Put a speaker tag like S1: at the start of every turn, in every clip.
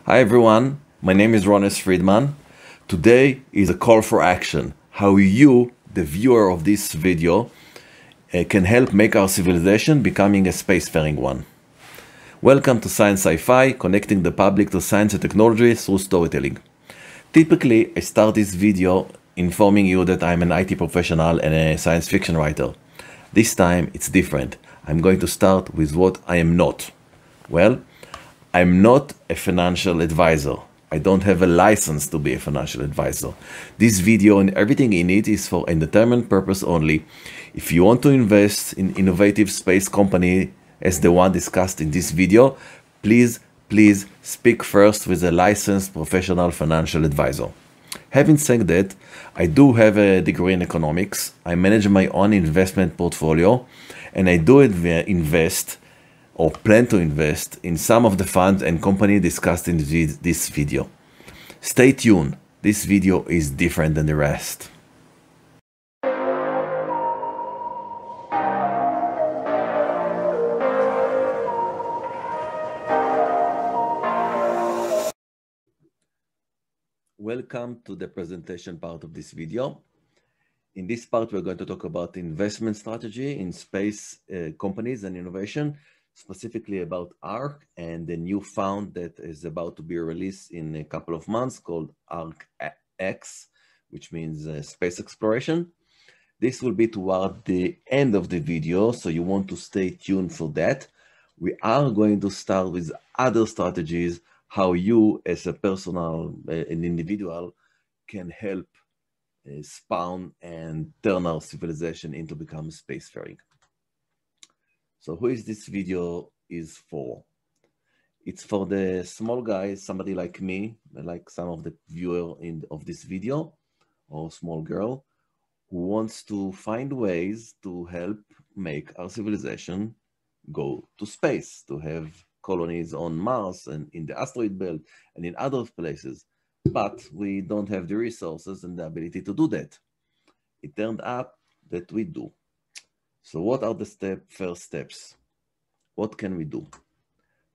S1: Hi everyone, my name is Rones Friedman. Today is a call for action. How you, the viewer of this video, can help make our civilization becoming a spacefaring one. Welcome to Science Sci-Fi, connecting the public to science and technology through storytelling. Typically, I start this video informing you that I'm an IT professional and a science fiction writer. This time, it's different. I'm going to start with what I am not. Well, I'm not a financial advisor. I don't have a license to be a financial advisor. This video and everything in it is for entertainment purpose only. If you want to invest in innovative space company as the one discussed in this video, please speak first with a licensed professional financial advisor. Having said that, I do have a degree in economics. I manage my own investment portfolio, and I do invest or plan to invest in some of the funds and companies discussed in this video. Stay tuned. This video is different than the rest. Welcome to the presentation part of this video. In this part, we're going to talk about investment strategy in space companies and innovation, specifically about Ark and the new fund that is about to be released in a couple of months called ARKX, which means space exploration. This will be toward the end of the video, so you want to stay tuned for that. We are going to start with other strategies, how you as a personal, an individual, can help spawn and turn our civilization into become spacefaring. So who is this video is for? It's for the small guy, somebody like me, like some of the viewer of this video, or small girl, who wants to find ways to help make our civilization go to space, to have colonies on Mars and in the asteroid belt and in other places. But we don't have the resources and the ability to do that. It turned out that we do. So what are the first steps? What can we do?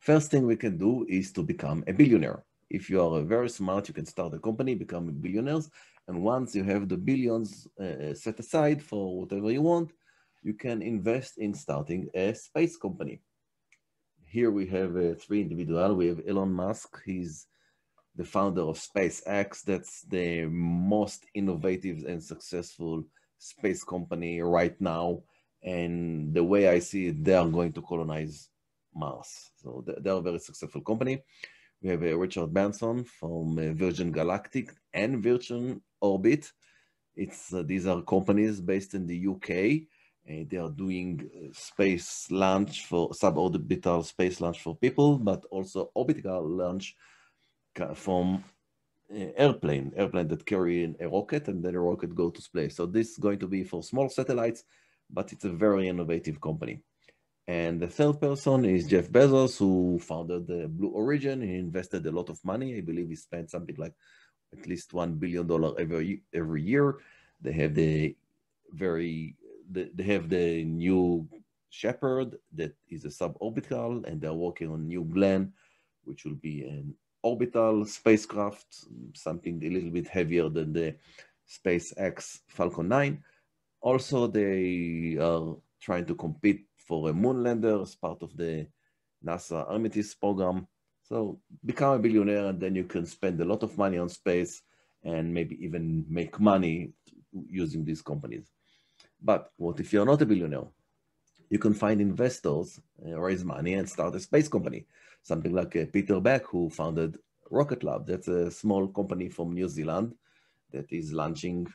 S1: First thing we can do is to become a billionaire. If you are very smart, you can start a company, become billionaires, and once you have the billions set aside for whatever you want, you can invest in starting a space company. Here we have three individuals. We have Elon Musk. He's the founder of SpaceX. That's the most innovative and successful space company right now. And the way I see it, they are going to colonize Mars. So they are a very successful company. We have Richard Branson from Virgin Galactic and Virgin Orbit. These are companies based in the UK. They are doing space launch for suborbital space launch for people, but also orbital launch from airplane that carry a rocket, and then a rocket go to space. So this is going to be for small satellites, but it's a very innovative company. And the third person is Jeff Bezos, who founded the Blue Origin. He invested a lot of money. I believe he spent something like at least $1 billion every year. They have the new Shepard that is a suborbital, and they're working on New Glenn, which will be an orbital spacecraft, something a little bit heavier than the SpaceX Falcon 9. Also, they are trying to compete for a moon lander as part of the NASA Artemis program. So become a billionaire, and then you can spend a lot of money on space and maybe even make money using these companies. But what if you're not a billionaire? You can find investors, raise money, and start a space company. Something like Peter Beck, who founded Rocket Lab. That's a small company from New Zealand that is launching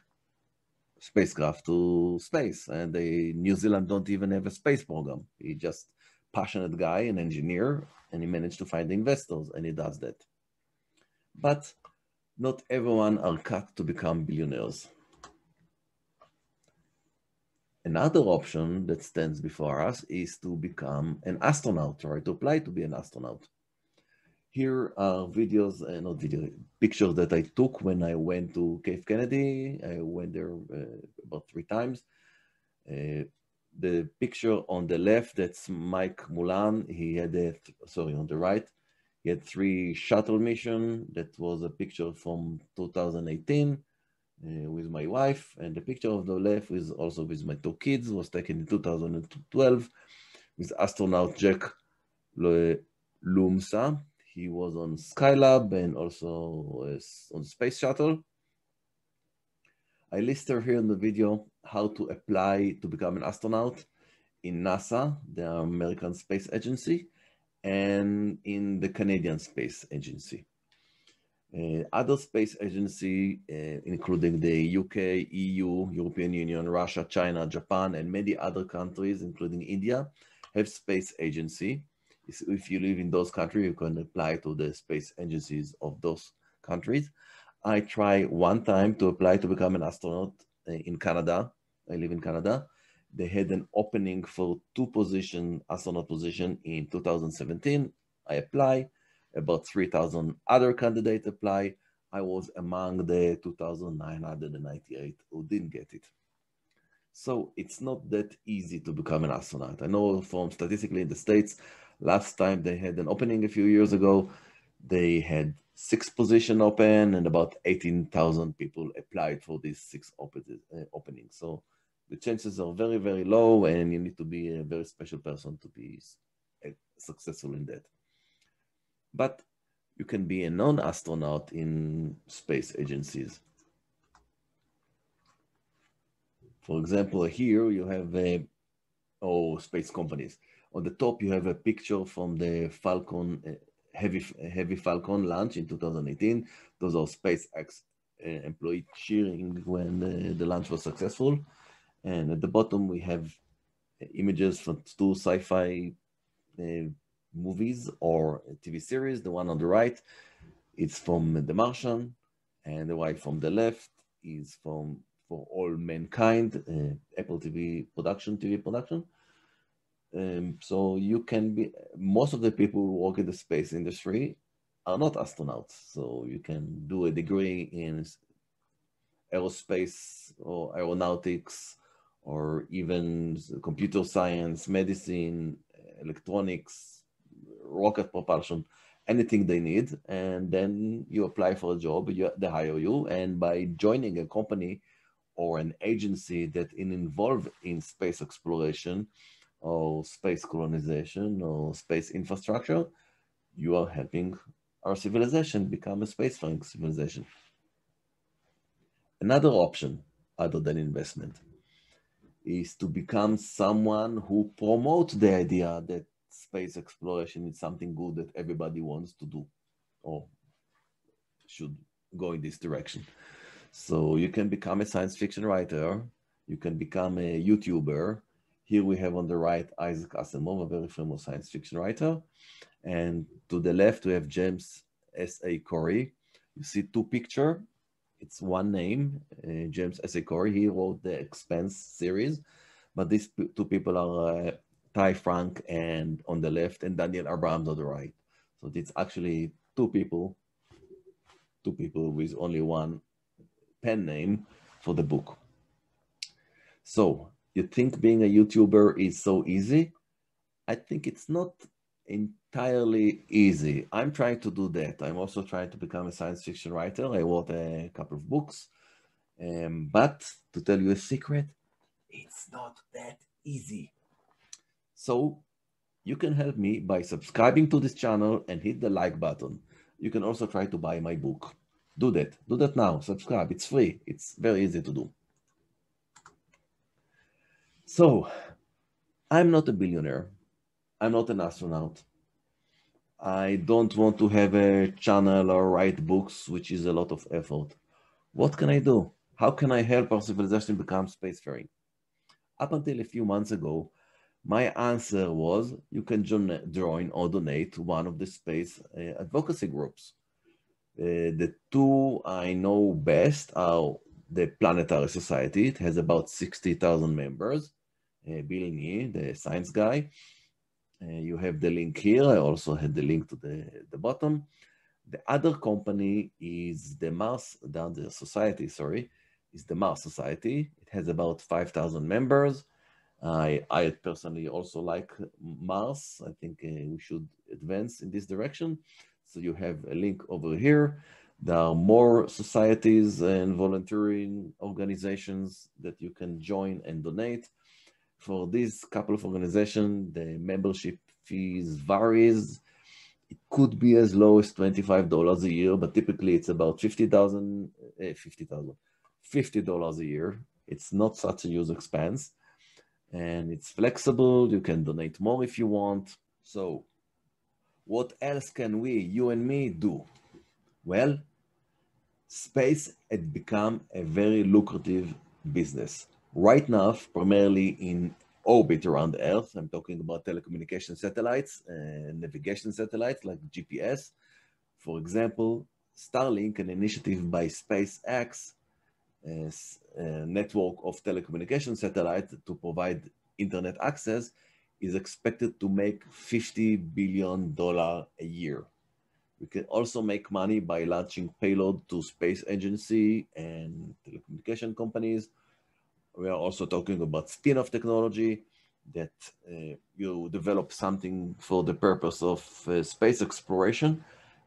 S1: spacecraft to space. And New Zealand don't even have a space program. He's just passionate guy, an engineer, and he managed to find investors, and he does that. But not everyone are cut to become billionaires. Another option that stands before us is to become an astronaut, or to apply to be an astronaut. Here are pictures that I took when I went to Cape Kennedy. I went there about 3 times. The picture on the left, that's Mike Mulan. He had on the right, He had 3 shuttle missions. That was a picture from 2018 with my wife. And the picture of the left is also with my 2 kids, was taken in 2012 with astronaut Jack Lumsa. He was on Skylab and also on the space shuttle. I listed here in the video how to apply to become an astronaut in NASA, the American Space Agency, and in the Canadian Space Agency. Other space agencies, including the UK, EU, European Union, Russia, China, Japan, and many other countries, including India, have space agency. If you live in those countries, you can apply to the space agencies of those countries. I tried one time to apply to become an astronaut in Canada. I live in Canada. They had an opening for 2 position, astronaut position in 2017. I applied. About 3,000 other candidates apply. I was among the 2,998 who didn't get it. So it's not that easy to become an astronaut. I know from statistically in the States, last time they had an opening a few years ago, they had 6 positions open and about 18,000 people applied for these 6 openings. So the chances are very, very low, and you need to be a very special person to be successful in that. But you can be a non-astronaut in space agencies. For example, here you have space companies. On the top, you have a picture from the Falcon, Heavy Falcon launch in 2018. Those are SpaceX employees cheering when the launch was successful. And at the bottom, we have images from 2 sci-fi movies or TV series. The one on the right is from The Martian, and the one from the left is from For All Mankind, Apple TV production. So you can be, most of the people who work in the space industry are not astronauts. So you can do a degree in aerospace or aeronautics, or even computer science, medicine, electronics, rocket propulsion, anything they need. And then you apply for a job, they hire you. And by joining a company or an agency that is involved in space exploration or space colonization or space infrastructure, you are helping our civilization become a spacefaring civilization. Another option other than investment is to become someone who promotes the idea that space exploration is something good that everybody wants to do or should go in this direction. So you can become a science fiction writer, you can become a YouTuber. Here we have on the right Isaac Asimov, a very famous science fiction writer. And to the left, we have James S.A. Corey. You see 2 pictures. It's one name, James S.A. Corey. He wrote the Expanse series. But these 2 people are Ty Frank and on the left, and Daniel Abrams on the right. So it's actually 2 people with only one pen name for the book. So you think being a YouTuber is so easy? I think it's not entirely easy. I'm trying to do that. I'm also trying to become a science fiction writer. I wrote a couple of books. But to tell you a secret, it's not that easy. So you can help me by subscribing to this channel and hit the like button. You can also try to buy my book. Do that now, subscribe, it's free. It's very easy to do. So I'm not a billionaire. I'm not an astronaut. I don't want to have a channel or write books, which is a lot of effort. What can I do? How can I help our civilization become spacefaring? Up until a few months ago, my answer was you can join or donate to one of the space advocacy groups. The 2 I know best are the Planetary Society. It has about 60,000 members. Bill Nye, the science guy. You have the link here. I also had the link to the bottom. The other company is the Mars Society. It has about 5,000 members. I personally also like Mars. I think we should advance in this direction. So you have a link over here. There are more societies and volunteering organizations that you can join and donate. For these couple of organizations, the membership fees varies. It could be as low as $25 a year, but typically it's about $50 a year. It's not such a huge expense, and it's flexible. You can donate more if you want. So what else can we, you and me, do? Well, space had become a very lucrative business. Right now, primarily in orbit around the Earth. I'm talking about telecommunication satellites and navigation satellites like GPS. For example, Starlink, an initiative by SpaceX, a network of telecommunication satellites to provide internet access, is expected to make $50 billion a year. We can also make money by launching payload to space agency and telecommunication companies. We are also talking about spin-off technology, that you develop something for the purpose of space exploration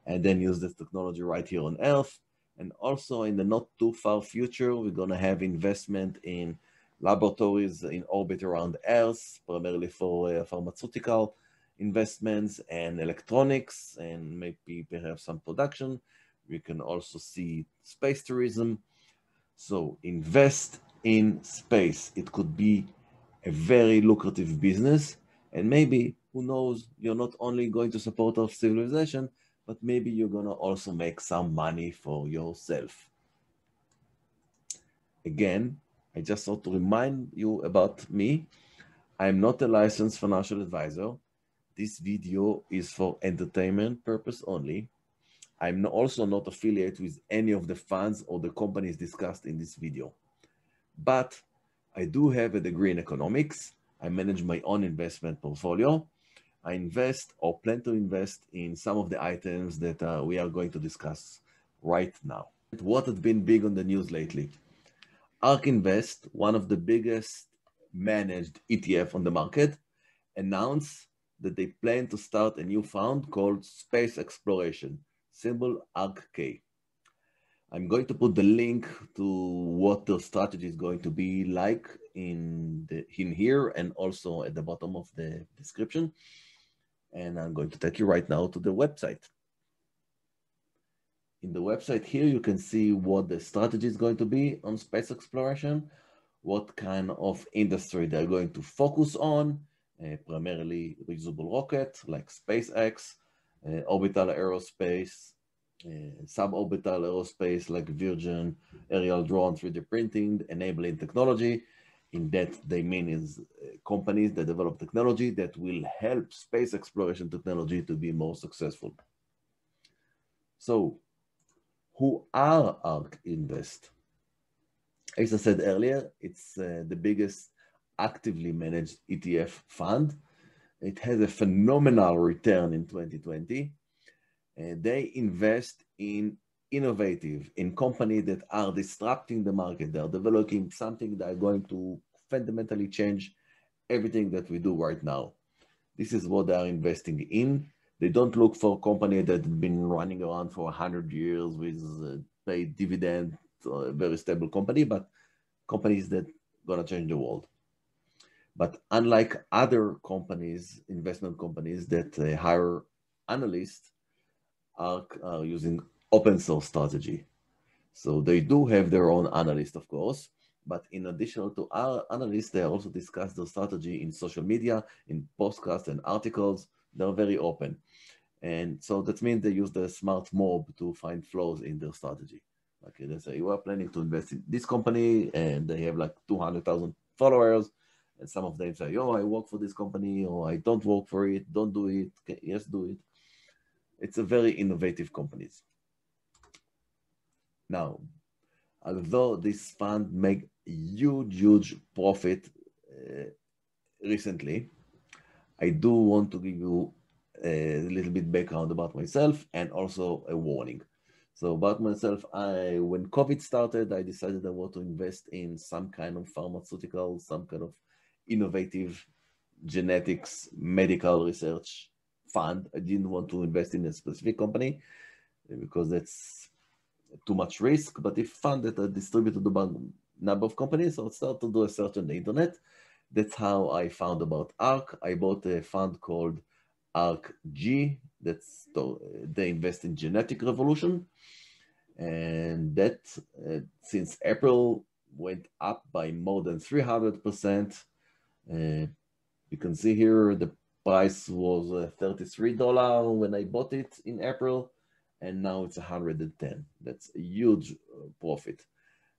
S1: and then use this technology right here on Earth. And also in the not too far future, we're going to have investment in laboratories in orbit around Earth, primarily for pharmaceutical investments and electronics, and maybe perhaps some production. We can also see space tourism. So invest in space. It could be a very lucrative business, and maybe, who knows, you're not only going to support our civilization, but maybe you're going to also make some money for yourself. Again, I just want to remind you about me. I'm not a licensed financial advisor. This video is for entertainment purpose only. I'm also not affiliated with any of the funds or the companies discussed in this video. But I do have a degree in economics. I manage my own investment portfolio. I invest or plan to invest in some of the items that we are going to discuss right now. What has been big on the news lately? Ark Invest, one of the biggest managed ETF on the market, announced that they plan to start a new fund called Space Exploration, symbol ARKK. I'm going to put the link to what the strategy is going to be like in here and also at the bottom of the description. And I'm going to take you right now to the website. In the website here, you can see what the strategy is going to be on space exploration, what kind of industry they're going to focus on, primarily reusable rocket like SpaceX, orbital aerospace, suborbital aerospace like Virgin, aerial drone, 3D printing, enabling technology. In that, they mean is companies that develop technology that will help space exploration technology to be more successful. So, who are Ark Invest? As I said earlier, it's the biggest actively managed ETF fund. It has a phenomenal return in 2020. They invest in innovative, in companies that are disrupting the market. They are developing something that are going to fundamentally change everything that we do right now. This is what they are investing in. They don't look for a company that has been running around for 100 years with paid dividend, a very stable company, but companies that are going to change the world. But unlike other companies, investment companies that hire analysts, Ark are using open source strategy. So they do have their own analyst, of course, but in addition to our analysts, they also discuss their strategy in social media, in podcasts and articles. They're very open. And so that means they use the smart mob to find flaws in their strategy. Okay, they say, you are planning to invest in this company, and they have like 200,000 followers. And some of them say, oh, I work for this company, or I don't work for it, don't do it, yes, do it. It's a very innovative companies. Now, although this fund made huge profit recently, I do want to give you a little bit background about myself and also a warning. So about myself, when COVID started, I decided I want to invest in some kind of pharmaceutical, some kind of innovative genetics, medical research fund. I didn't want to invest in a specific company because that's too much risk. But if fund that are distributed among number of companies, so I start to do a search on the internet. That's how I found about ARK. I bought a fund called ARKG. They invest in genetic revolution, and that since April went up by more than 300%. You can see here the price was $33 when I bought it in April, and now it's 110. That's a huge profit.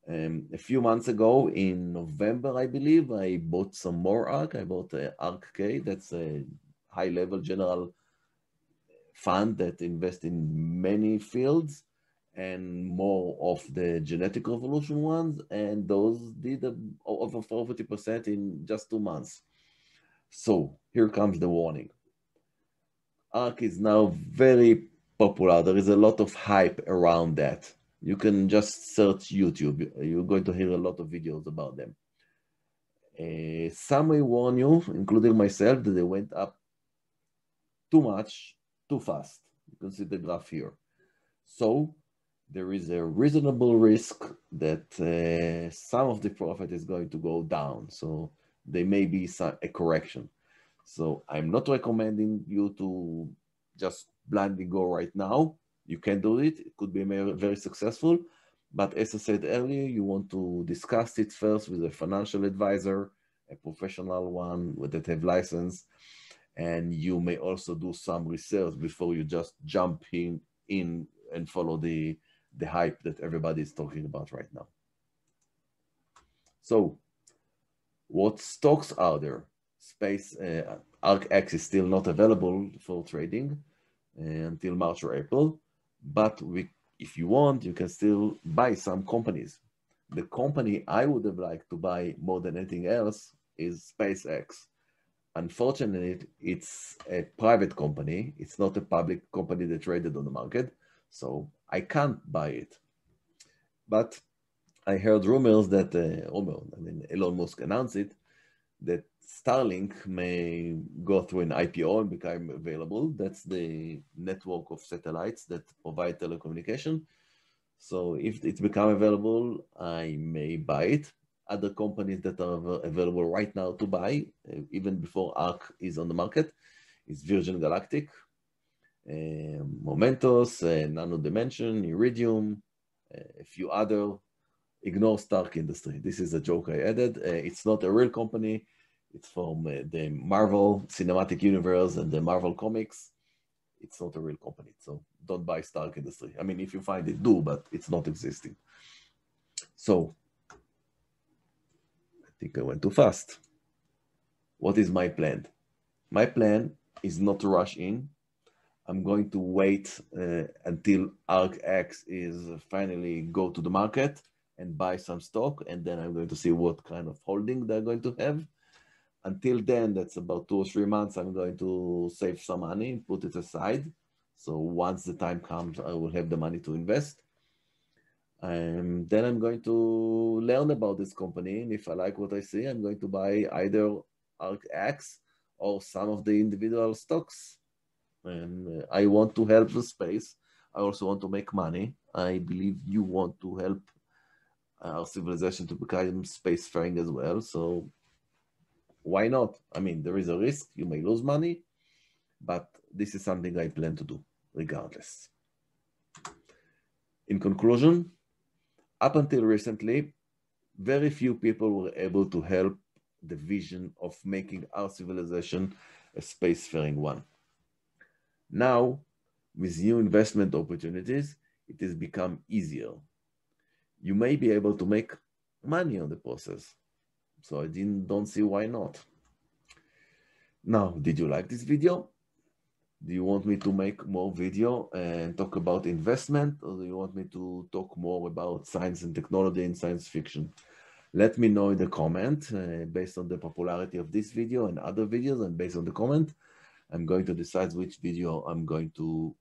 S1: A few months ago in November, I believe, I bought some more ARK. I bought ARKK. That's a high-level general fund that invests in many fields and more of the genetic revolution ones. And those did over 40% in just 2 months. So here comes the warning. ARK is now very popular. There is a lot of hype around that. You can just search YouTube. You're going to hear a lot of videos about them. Some may warn you, including myself, that they went up too much, too fast. You can see the graph here. So there is a reasonable risk that some of the profit is going to go down. So there may be a correction. So I'm not recommending you to just blindly go right now. You can do it. It could be very successful. But as I said earlier, you want to discuss it first with a financial advisor, a professional one that have license. And you may also do some research before you just jump in and follow the hype that everybody is talking about right now. So what stocks are there? ARKX is still not available for trading until March or April, but if you want, you can still buy some companies. The company I would have liked to buy more than anything else is SpaceX. Unfortunately, it's a private company. It's not a public company that traded on the market, so I can't buy it. But I heard rumors that, Elon Musk announced it, that Starlink may go through an IPO and become available. That's the network of satellites that provide telecommunication. So if it's become available, I may buy it. Other companies that are available right now to buy, even before ARK is on the market, is Virgin Galactic, Momentos, Nano Dimension, Iridium, a few other. Ignore Stark Industry. This is a joke I added. It's not a real company. It's from the Marvel Cinematic Universe and the Marvel Comics. It's not a real company, so don't buy Stark Industry. I mean, if you find it, do, but it's not existing. So, I think I went too fast. What is my plan? My plan is not to rush in. I'm going to wait until ARKX is finally go to the market and buy some stock, and then I'm going to see what kind of holding they're going to have. Until then, that's about 2 or 3 months, I'm going to save some money and put it aside. So once the time comes, I will have the money to invest. And then I'm going to learn about this company. And if I like what I see, I'm going to buy either ARKX or some of the individual stocks. And I want to help the space. I also want to make money. I believe you want to help our civilization to become spacefaring as well. So why not? I mean, there is a risk. You may lose money, but this is something I plan to do regardless. In conclusion, up until recently, very few people were able to help the vision of making our civilization a spacefaring one. Now, with new investment opportunities, it has become easier. You may be able to make money on the process. So I don't see why not. Now, did you like this video? Do you want me to make more video and talk about investment, or do you want me to talk more about science and technology and science fiction? Let me know in the comment based on the popularity of this video and other videos, and based on the comment, I'm going to decide which video I'm going to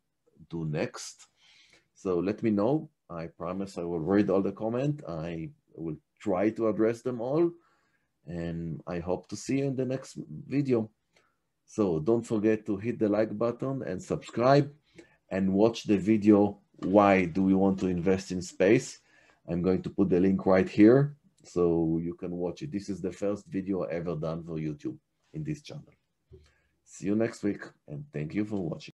S1: do next. So let me know. I promise I will read all the comments. I will try to address them all. And I hope to see you in the next video. So don't forget to hit the like button and subscribe and watch the video, why do we want to invest in space? I'm going to put the link right here so you can watch it. This is the first video ever done for YouTube in this channel. See you next week, and thank you for watching.